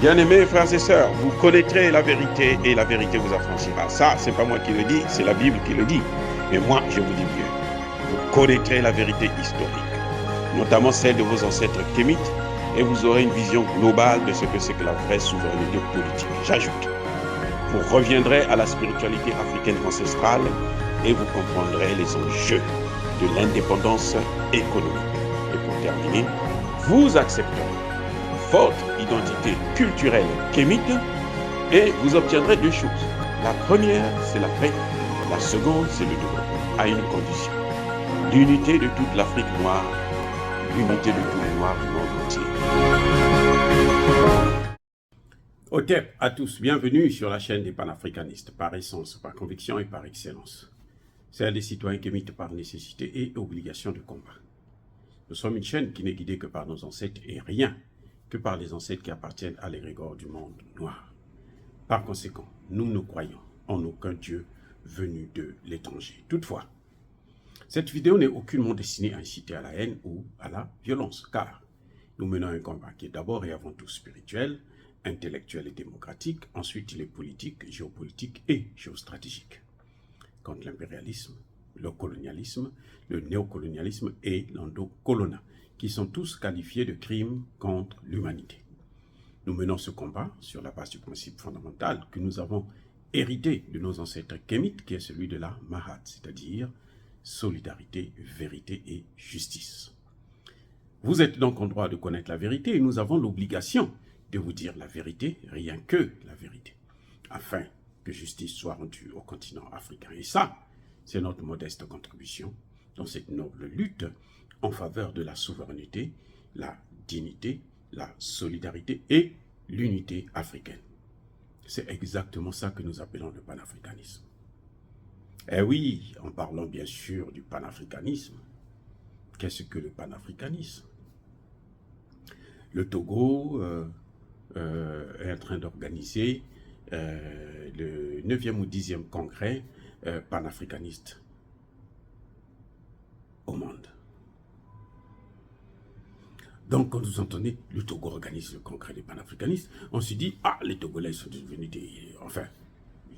Bien-aimés frères et sœurs, vous connaîtrez la vérité et la vérité vous affranchira. Ça, c'est pas moi qui le dis, c'est la Bible qui le dit. Mais moi, je vous dis mieux. Vous connaîtrez la vérité historique, notamment celle de vos ancêtres kémites, et vous aurez une vision globale de ce que c'est que la vraie souveraineté politique. J'ajoute, vous reviendrez à la spiritualité africaine ancestrale et vous comprendrez les enjeux de l'indépendance économique. Et pour terminer, vous accepterez votre identité culturelle kémite et vous obtiendrez deux choses. La première, c'est la paix. La seconde, c'est le développement, à une condition. L'unité de toute l'Afrique noire, l'unité de tous les Noirs du monde entier. Ok, à tous, bienvenue sur la chaîne des panafricanistes, par essence, par conviction et par excellence. Celle des citoyens kémites par nécessité et obligation de combat. Nous sommes une chaîne qui n'est guidée que par nos ancêtres et rien que par les ancêtres qui appartiennent à l'égrégore du monde noir. Par conséquent, nous ne croyons en aucun Dieu venu de l'étranger. Toutefois, cette vidéo n'est aucunement destinée à inciter à la haine ou à la violence, car nous menons un combat qui est d'abord et avant tout spirituel, intellectuel et démocratique, ensuite il est politique, géopolitique et géostratégique. Contre l'impérialisme, le colonialisme, le néocolonialisme et l'endocolonat, qui sont tous qualifiés de crimes contre l'humanité. Nous menons ce combat sur la base du principe fondamental que nous avons hérité de nos ancêtres kémites, qui est celui de la Mahat, c'est-à-dire solidarité, vérité et justice. Vous êtes donc en droit de connaître la vérité et nous avons l'obligation de vous dire la vérité, rien que la vérité, afin que justice soit rendue au continent africain. Et ça, c'est notre modeste contribution dans cette noble lutte en faveur de la souveraineté, la dignité, la solidarité et l'unité africaine. C'est exactement ça que nous appelons le panafricanisme. Eh oui, en parlant bien sûr du panafricanisme, qu'est-ce que le panafricanisme? Le Togo est en train d'organiser le 9e ou 10e congrès panafricaniste au monde. Donc, quand vous entendez le Togo organise le congrès des panafricanistes, on se dit, ah, les Togolais sont devenus des... Enfin,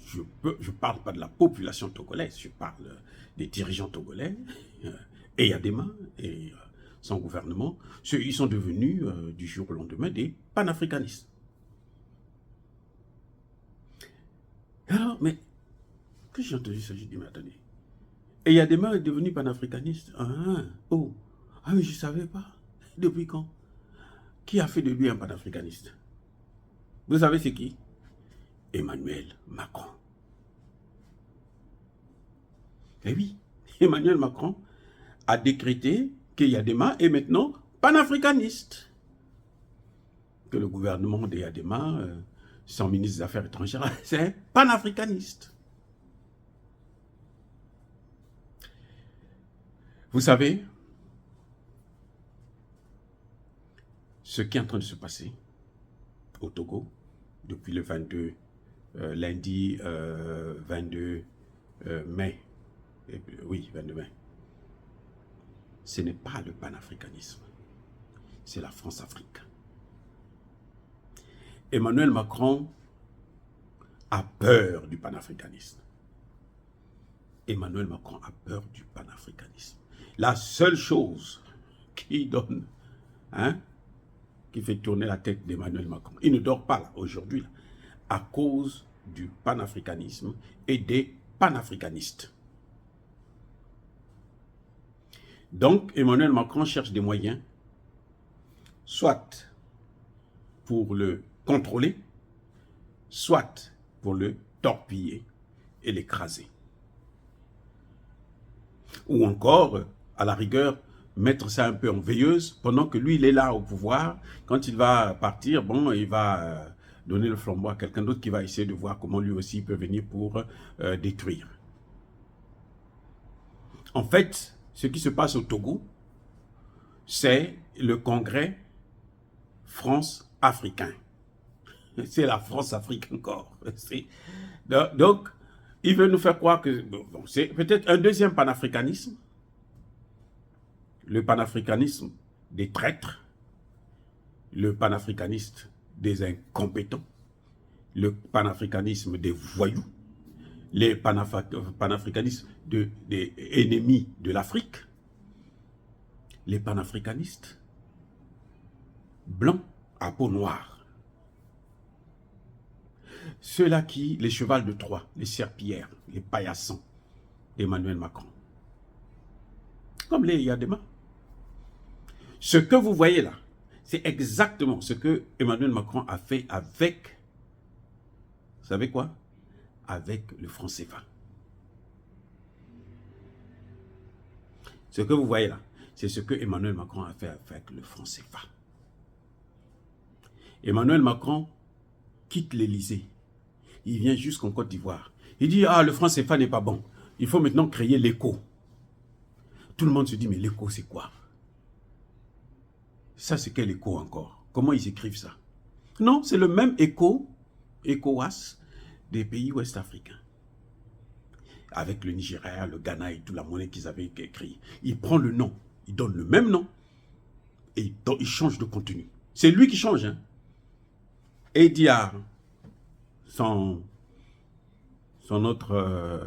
je ne parle pas de la population togolaise, je parle des dirigeants togolais, et Yadema, et son gouvernement, ils sont devenus, du jour au lendemain, des panafricanistes. Alors, mais, que j'ai entendu ça, j'ai dit, mais attendez, et Yadema est devenu panafricaniste. Ah, oh, ah, mais je ne savais pas. Depuis quand? Qui a fait de lui un panafricaniste? Vous savez c'est qui? Emmanuel Macron. Eh oui, Emmanuel Macron a décrété que Yadema est maintenant panafricaniste. Que le gouvernement de Yadema, son ministre des Affaires étrangères, c'est panafricaniste. Vous savez, ce qui est en train de se passer au Togo depuis le 22, lundi 22 mai, oui, 22 mai, ce n'est pas le panafricanisme, c'est la France-Afrique. Emmanuel Macron a peur du panafricanisme. Emmanuel Macron a peur du panafricanisme. La seule chose qui donne, qui fait tourner la tête d'Emmanuel Macron, il ne dort pas là, aujourd'hui, là, à cause du panafricanisme et des panafricanistes. Donc, Emmanuel Macron cherche des moyens, soit pour le contrôler, soit pour le torpiller et l'écraser. Ou encore, à la rigueur, mettre ça un peu en veilleuse pendant que lui, il est là au pouvoir. Quand il va partir, bon, il va donner le flambeau à quelqu'un d'autre qui va essayer de voir comment lui aussi peut venir pour détruire. En fait, ce qui se passe au Togo, c'est le congrès France-Africain. C'est la France-Afrique encore. Donc, il veut nous faire croire que bon, c'est peut-être un deuxième panafricanisme, le panafricanisme des traîtres, le panafricaniste des incompétents, le panafricanisme des voyous, les panafricanistes des ennemis de l'Afrique, les panafricanistes blancs à peau noire. Ceux-là qui, les chevals de Troie, les serpillères, les paillassons d'Emmanuel Macron. Comme les Yadema. Ce que vous voyez là, c'est exactement ce que Emmanuel Macron a fait avec, vous savez quoi? Avec le franc CFA. Ce que vous voyez là, c'est ce que Emmanuel Macron a fait avec le franc CFA. Emmanuel Macron quitte l'Élysée. Il vient jusqu'en Côte d'Ivoire. Il dit, ah, le franc CFA n'est pas bon. Il faut maintenant créer l'écho. Tout le monde se dit, mais l'écho, c'est quoi? Ça, c'est quel écho encore? Comment ils écrivent ça? Non, c'est le même écho, ECOWAS, des pays ouest-africains. Avec le Nigeria, le Ghana et toute la monnaie qu'ils avaient écrit. Il prend le nom, il donne le même nom et il change de contenu. C'est lui qui change. Hein. Et Diar, son autre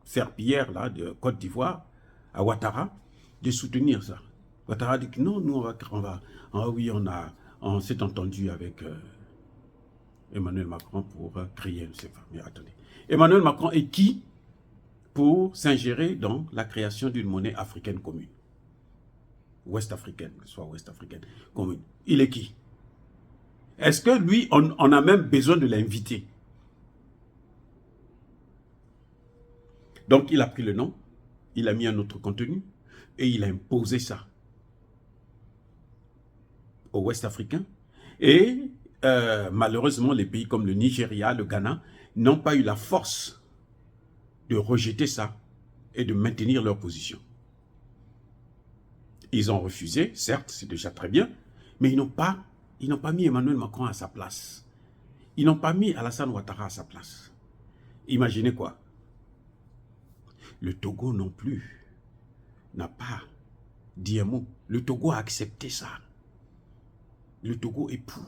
serpillière là, de Côte d'Ivoire, à Ouattara, de soutenir ça. Ouattara dit que non, nous on s'est entendu avec Emmanuel Macron pour créer le CFA. Mais attendez, Emmanuel Macron est qui pour s'ingérer dans la création d'une monnaie africaine commune? Ouest-africaine, que ce soit ouest-africaine commune. Il est qui? Est-ce que lui, on a même besoin de l'inviter? Donc, il a pris le nom, il a mis un autre contenu et il a imposé ça aux Ouest-Africains. Et malheureusement, les pays comme le Nigeria, le Ghana, n'ont pas eu la force de rejeter ça et de maintenir leur position. Ils ont refusé, certes, c'est déjà très bien, mais ils n'ont pas mis Emmanuel Macron à sa place. Ils n'ont pas mis Alassane Ouattara à sa place. Imaginez quoi? Le Togo non plus n'a pas dit un mot. Le Togo a accepté ça. Le Togo est pour.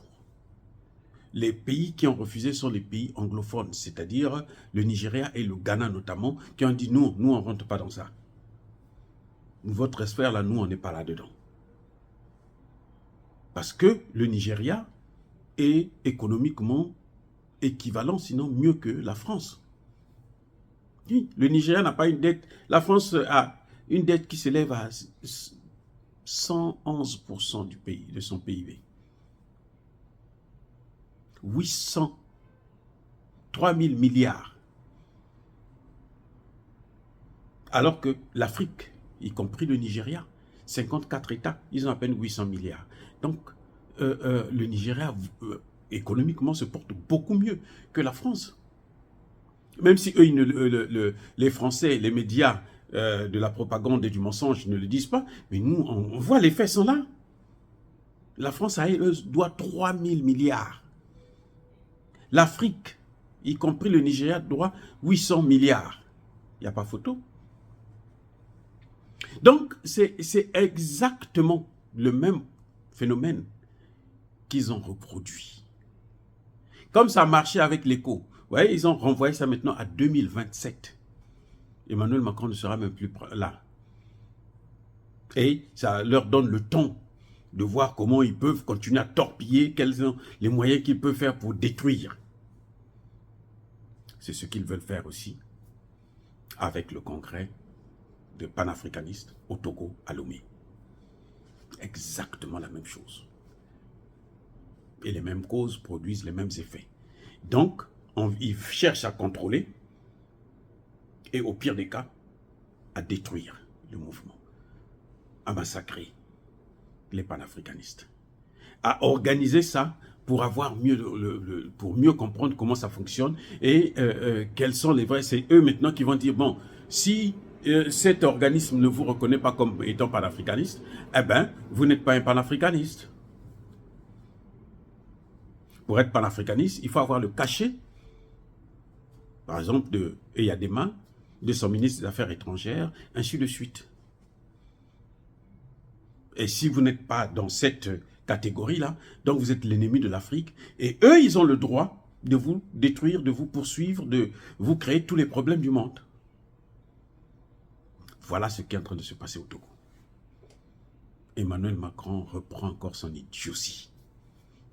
Les pays qui ont refusé sont les pays anglophones, c'est-à-dire le Nigeria et le Ghana notamment, qui ont dit non, nous on ne rentre pas dans ça. Votre sphère là, nous on n'est pas là-dedans. Parce que le Nigeria est économiquement équivalent, sinon mieux que la France. Oui, le Nigeria n'a pas une dette. La France a une dette qui s'élève à 111% du pays, de son PIB. 3 000 milliards. Alors que l'Afrique, y compris le Nigeria, 54 États, ils ont à peine 800 milliards. Donc, le Nigeria, économiquement, se porte beaucoup mieux que la France. Même si eux, les Français, les médias de la propagande et du mensonge ne le disent pas, mais nous, on voit les faits sont là. La France, elle, doit 3 000 milliards. L'Afrique, y compris le Nigeria, doit 800 milliards. Il n'y a pas photo. Donc, c'est exactement le même phénomène qu'ils ont reproduit. Comme ça a marché avec l'écho. Vous voyez, ils ont renvoyé ça maintenant à 2027. Emmanuel Macron ne sera même plus là. Et ça leur donne le temps de voir comment ils peuvent continuer à torpiller, quels sont les moyens qu'ils peuvent faire pour détruire. C'est ce qu'ils veulent faire aussi avec le congrès de panafricanistes au Togo, à Lomé. Exactement la même chose. Et les mêmes causes produisent les mêmes effets. Donc, ils cherchent à contrôler et au pire des cas, à détruire le mouvement, à massacrer les panafricanistes, à organiser ça pour avoir pour mieux comprendre comment ça fonctionne et quels sont les vrais. C'est eux maintenant qui vont dire, bon, si cet organisme ne vous reconnaît pas comme étant panafricaniste, eh bien, vous n'êtes pas un panafricaniste. Pour être panafricaniste, il faut avoir le cachet, par exemple, de Eyadema, de son ministre des Affaires étrangères, ainsi de suite. Et si vous n'êtes pas dans cette catégorie-là, donc vous êtes l'ennemi de l'Afrique. Et eux, ils ont le droit de vous détruire, de vous poursuivre, de vous créer tous les problèmes du monde. Voilà ce qui est en train de se passer au Togo. Emmanuel Macron reprend encore son idiotie,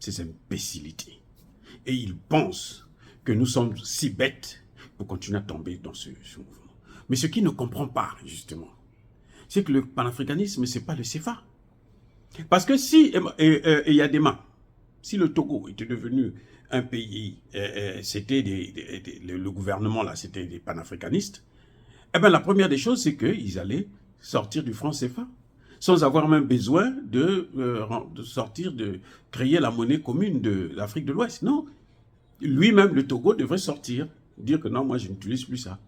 ses imbécilités. Et il pense que nous sommes si bêtes pour continuer à tomber dans ce mouvement. Mais ce qu'il ne comprend pas, justement, c'est que le panafricanisme, ce n'est pas le CFA. Parce que si il y a des mains, si le Togo était devenu un pays, c'était le gouvernement là, c'était des panafricanistes, eh bien la première des choses, c'est qu'ils allaient sortir du franc CFA, sans avoir même besoin de créer la monnaie commune de l'Afrique de l'Ouest. Non, lui-même, le Togo, devrait sortir, dire que non, moi je n'utilise plus ça.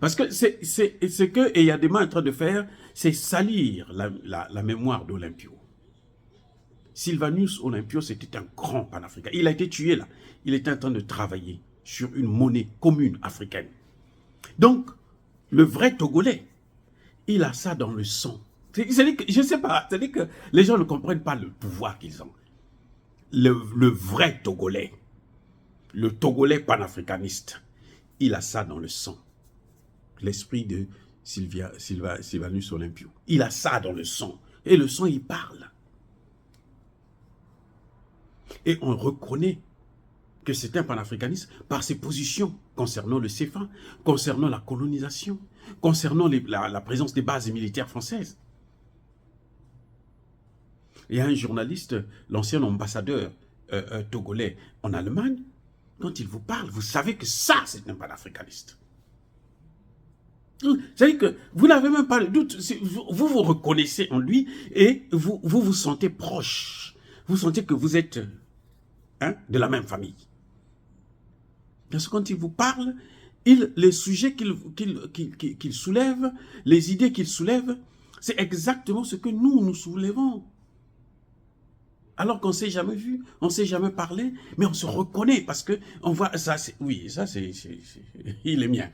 Parce que ce que Eyadema est en train de faire, c'est salir la mémoire d'Olympio. Sylvanus Olympio, c'était un grand panafricain. Il a été tué là. Il était en train de travailler sur une monnaie commune africaine. Donc, le vrai Togolais, il a ça dans le sang. C'est-à-dire que, je ne sais pas, c'est-à-dire que les gens ne comprennent pas le pouvoir qu'ils ont. Le vrai Togolais, le Togolais panafricaniste, il a ça dans le sang. L'esprit de Sylvanus Olympio. Il a ça dans le sang. Et le sang, il parle. Et on reconnaît que c'est un panafricaniste par ses positions concernant le CFA, concernant la colonisation, concernant la présence des bases militaires françaises. Il y a un journaliste, l'ancien ambassadeur togolais en Allemagne, quand il vous parle, vous savez que ça, c'est un panafricaniste. C'est-à-dire que vous n'avez même pas de doute, vous vous reconnaissez en lui et vous sentez proche. Vous sentez que vous êtes de la même famille. Parce que quand il vous parle, les sujets qu'il soulève, les idées qu'il soulève, c'est exactement ce que nous soulevons. Alors qu'on ne s'est jamais vu, on ne s'est jamais parlé, mais on se reconnaît parce que on voit ça. Oui, ça c'est il est mien.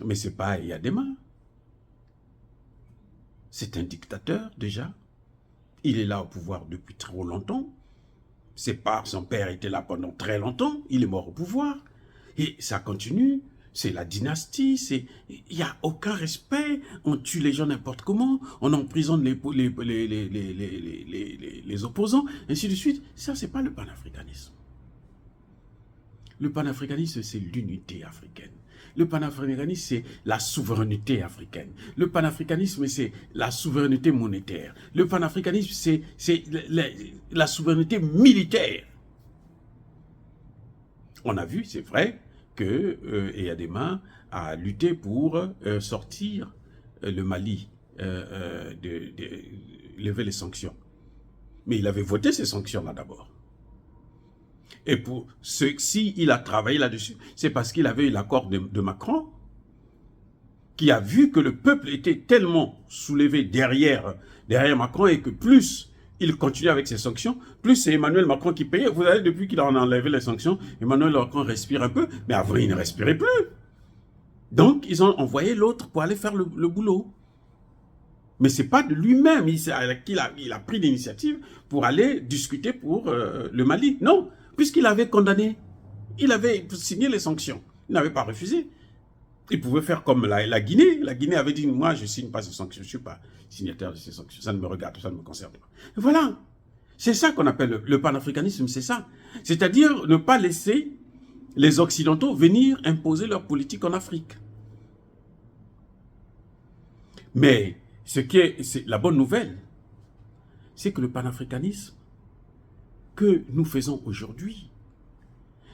Mais c'est pas Eyadema. C'est un dictateur déjà. Il est là au pouvoir depuis trop longtemps. Son père était là pendant très longtemps. Il est mort au pouvoir. Et ça continue. C'est la dynastie. Il n'y a aucun respect. On tue les gens n'importe comment. On emprisonne les opposants. Ainsi de suite. Ça, c'est pas le panafricanisme. Le panafricanisme, c'est l'unité africaine. Le panafricanisme, c'est la souveraineté africaine. Le panafricanisme, c'est la souveraineté monétaire. Le panafricanisme, c'est la souveraineté militaire. On a vu, c'est vrai, que Eyadema a lutté pour sortir le Mali, lever les sanctions. Mais il avait voté ces sanctions-là d'abord. Et pour s'il a travaillé là-dessus, c'est parce qu'il avait eu l'accord de Macron, qui a vu que le peuple était tellement soulevé derrière Macron et que plus il continue avec ses sanctions, plus c'est Emmanuel Macron qui payait. Vous savez, depuis qu'il a enlevé les sanctions, Emmanuel Macron respire un peu, mais avant il ne respirait plus. Donc ils ont envoyé l'autre pour aller faire le boulot. Mais ce n'est pas de lui-même qu'il a pris l'initiative pour aller discuter pour le Mali. Non, puisqu'il avait condamné, il avait signé les sanctions. Il n'avait pas refusé. Il pouvait faire comme la Guinée. La Guinée avait dit, moi je ne signe pas ces sanctions, je ne suis pas signataire de ces sanctions, ça ne me regarde, ça ne me concerne pas. Voilà, c'est ça qu'on appelle le panafricanisme, c'est ça. C'est-à-dire ne pas laisser les Occidentaux venir imposer leur politique en Afrique. Mais c'est la bonne nouvelle, c'est que le panafricanisme que nous faisons aujourd'hui,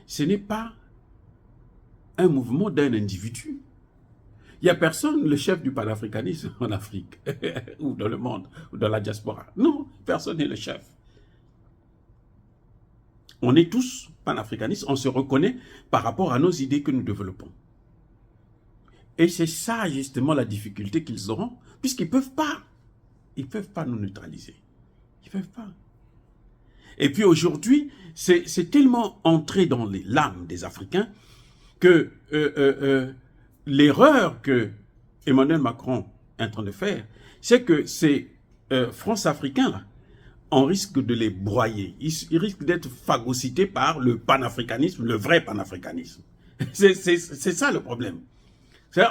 ce n'est pas un mouvement d'un individu. Il n'y a personne, le chef du panafricanisme en Afrique, ou dans le monde, ou dans la diaspora. Non, personne n'est le chef. On est tous panafricanistes, on se reconnaît par rapport à nos idées que nous développons. Et c'est ça justement la difficulté qu'ils auront, puisqu'ils ne peuvent pas. Ils ne peuvent pas nous neutraliser. Ils ne peuvent pas. Et puis aujourd'hui, c'est tellement entré dans l'âme des Africains que l'erreur que Emmanuel Macron en train de faire, c'est que ces France-Africains-là, on risque de les broyer. Ils risquent d'être phagocytés par le panafricanisme, le vrai panafricanisme. C'est ça le problème.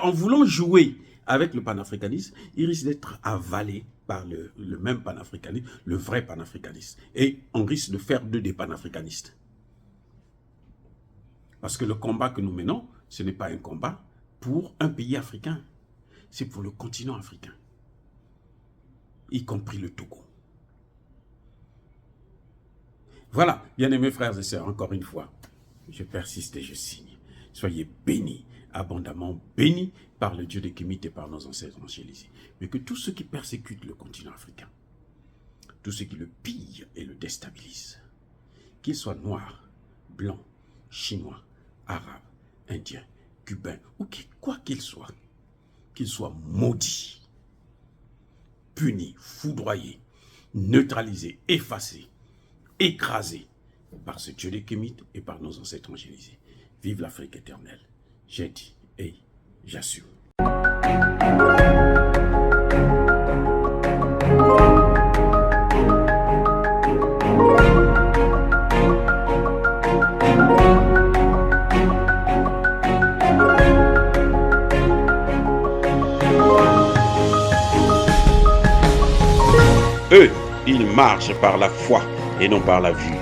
En voulant jouer avec le panafricanisme, ils risquent d'être avalés par le même panafricanisme, le vrai panafricanisme. Et on risque de faire d'eux des panafricanistes. Parce que le combat que nous menons, ce n'est pas un combat pour un pays africain. C'est pour le continent africain. Y compris le Togo. Voilà, bien-aimés frères et sœurs, encore une fois, je persiste et je signe. Soyez bénis, abondamment bénis par le Dieu des Kémites et par nos ancêtres angélisés. Mais que tous ceux qui persécutent le continent africain, tous ceux qui le pillent et le déstabilisent, qu'ils soient noirs, blancs, chinois, arabes, indiens, cubains, ou quoi qu'ils soient maudits, punis, foudroyés, neutralisés, effacés, écrasés par ce Dieu des Kémites et par nos ancêtres angélisés. Vive l'Afrique éternelle. J'ai dit et j'assume. Eux, ils marchent par la foi et non par la vue.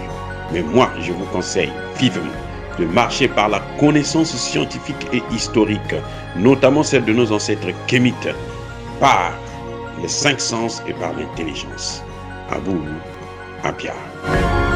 Mais moi, je vous conseille vivement de marcher par la connaissance scientifique et historique, notamment celle de nos ancêtres kémites, par les 5 sens et par l'intelligence. À vous, à Pierre.